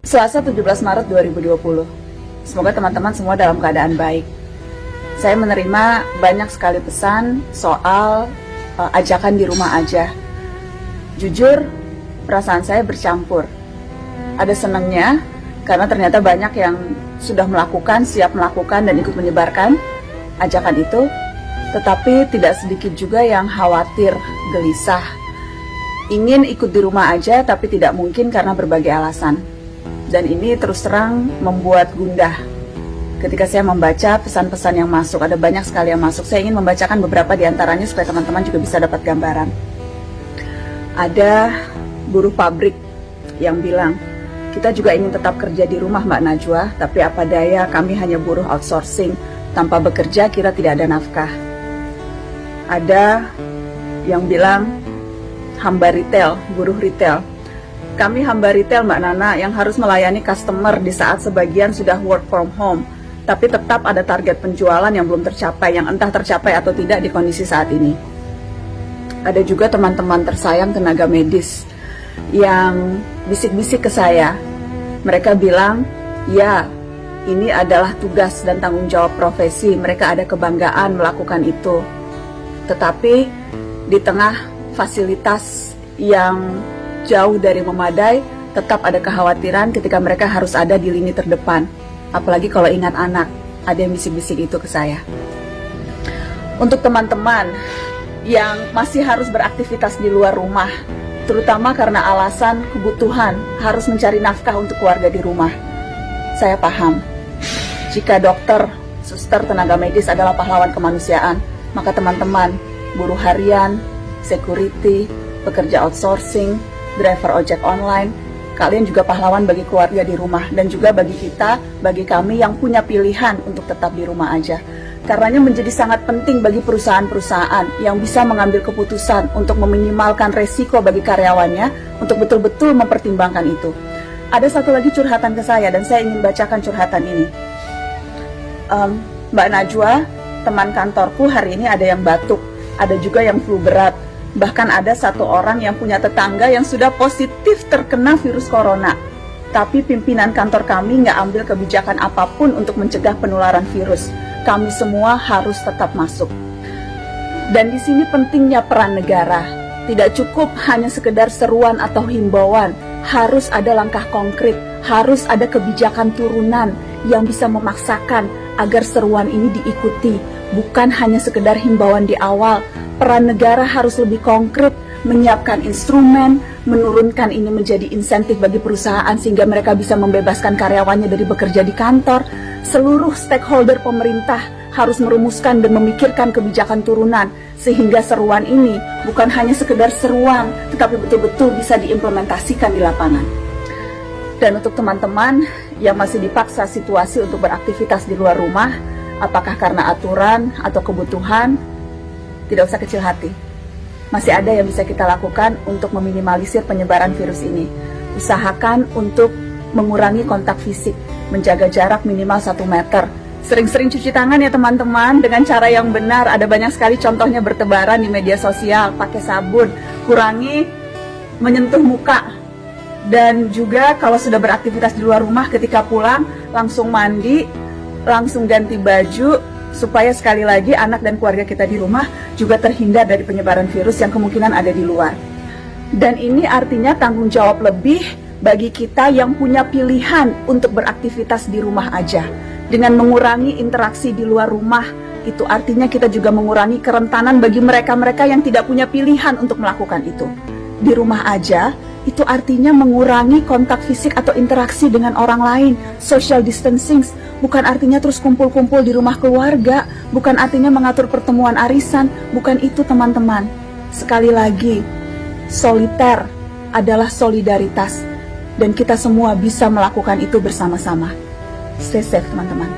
Selasa 17 Maret 2020. Semoga teman-teman semua dalam keadaan baik. Saya menerima banyak sekali pesan soal ajakan di rumah aja. Jujur, perasaan saya bercampur. Ada senangnya, karena ternyata banyak yang sudah melakukan, siap melakukan, dan ikut menyebarkan ajakan itu. Tetapi tidak sedikit juga yang khawatir, gelisah, ingin ikut di rumah aja tapi tidak mungkin karena berbagai alasan. Dan ini terus terang membuat gundah. Ketika saya membaca pesan-pesan yang masuk, ada banyak sekali yang masuk. Saya ingin membacakan beberapa di antaranya supaya teman-teman juga bisa dapat gambaran. Ada buruh pabrik yang bilang, kita juga ingin tetap kerja di rumah Mbak Najwa, tapi apa daya kami hanya buruh outsourcing. Tanpa bekerja kita tidak ada nafkah. Ada yang bilang, hamba retail, buruh retail. Kami hamba retail Mbak Nana yang harus melayani customer di saat sebagian sudah work from home, tapi tetap ada target penjualan yang belum tercapai, yang entah tercapai atau tidak di kondisi saat ini. Ada juga teman-teman tersayang tenaga medis yang bisik-bisik ke saya. Mereka bilang, ya ini adalah tugas dan tanggung jawab profesi, mereka ada kebanggaan melakukan itu. Tetapi di tengah fasilitas yang jauh dari memadai, tetap ada kekhawatiran ketika mereka harus ada di lini terdepan. Apalagi kalau ingat anak, ada yang bisik-bisik itu ke saya. Untuk teman-teman yang masih harus beraktivitas di luar rumah, terutama karena alasan kebutuhan harus mencari nafkah untuk keluarga di rumah, saya paham. Jika dokter, suster, tenaga medis adalah pahlawan kemanusiaan, maka teman-teman, buruh harian, security, pekerja outsourcing, driver ojek online, kalian juga pahlawan bagi keluarga di rumah, dan juga bagi kita, bagi kami yang punya pilihan untuk tetap di rumah aja. Karenanya menjadi sangat penting bagi perusahaan-perusahaan yang bisa mengambil keputusan untuk meminimalkan resiko bagi karyawannya untuk betul-betul mempertimbangkan itu. Ada satu lagi curhatan ke saya dan saya ingin bacakan curhatan ini. Mbak Najwa, teman kantorku hari ini ada yang batuk, ada juga yang flu berat. Bahkan ada satu orang yang punya tetangga yang sudah positif terkena virus corona. Tapi pimpinan kantor kami nggak ambil kebijakan apapun untuk mencegah penularan virus. Kami semua harus tetap masuk. Dan di sini pentingnya peran negara. Tidak cukup hanya sekedar seruan atau himbauan. Harus ada langkah konkret. Harus ada kebijakan turunan yang bisa memaksakan agar seruan ini diikuti. Bukan hanya sekedar himbauan di awal. Peran negara harus lebih konkret, menyiapkan instrumen, menurunkan ini menjadi insentif bagi perusahaan sehingga mereka bisa membebaskan karyawannya dari bekerja di kantor. Seluruh stakeholder pemerintah harus merumuskan dan memikirkan kebijakan turunan sehingga seruan ini bukan hanya sekedar seruan, tetapi betul-betul bisa diimplementasikan di lapangan. Dan untuk teman-teman yang masih dipaksa situasi untuk beraktivitas di luar rumah, apakah karena aturan atau kebutuhan, tidak usah kecil hati. Masih ada yang bisa kita lakukan untuk meminimalisir penyebaran virus ini. Usahakan untuk mengurangi kontak fisik, menjaga jarak minimal 1 meter. Sering-sering cuci tangan ya teman-teman, dengan cara yang benar. Ada banyak sekali contohnya bertebaran di media sosial, pakai sabun, kurangi menyentuh muka. Dan juga kalau sudah beraktivitas di luar rumah, ketika pulang langsung mandi, langsung ganti baju, supaya sekali lagi anak dan keluarga kita di rumah juga terhindar dari penyebaran virus yang kemungkinan ada di luar. Dan ini artinya tanggung jawab lebih bagi kita yang punya pilihan untuk beraktivitas di rumah aja. Dengan mengurangi interaksi di luar rumah, itu artinya kita juga mengurangi kerentanan bagi mereka-mereka yang tidak punya pilihan untuk melakukan itu. Di rumah aja, itu artinya mengurangi kontak fisik atau interaksi dengan orang lain, social distancing. Bukan artinya terus kumpul-kumpul di rumah keluarga, bukan artinya mengatur pertemuan arisan, bukan itu teman-teman. Sekali lagi, soliter adalah solidaritas, dan kita semua bisa melakukan itu bersama-sama. Stay safe teman-teman.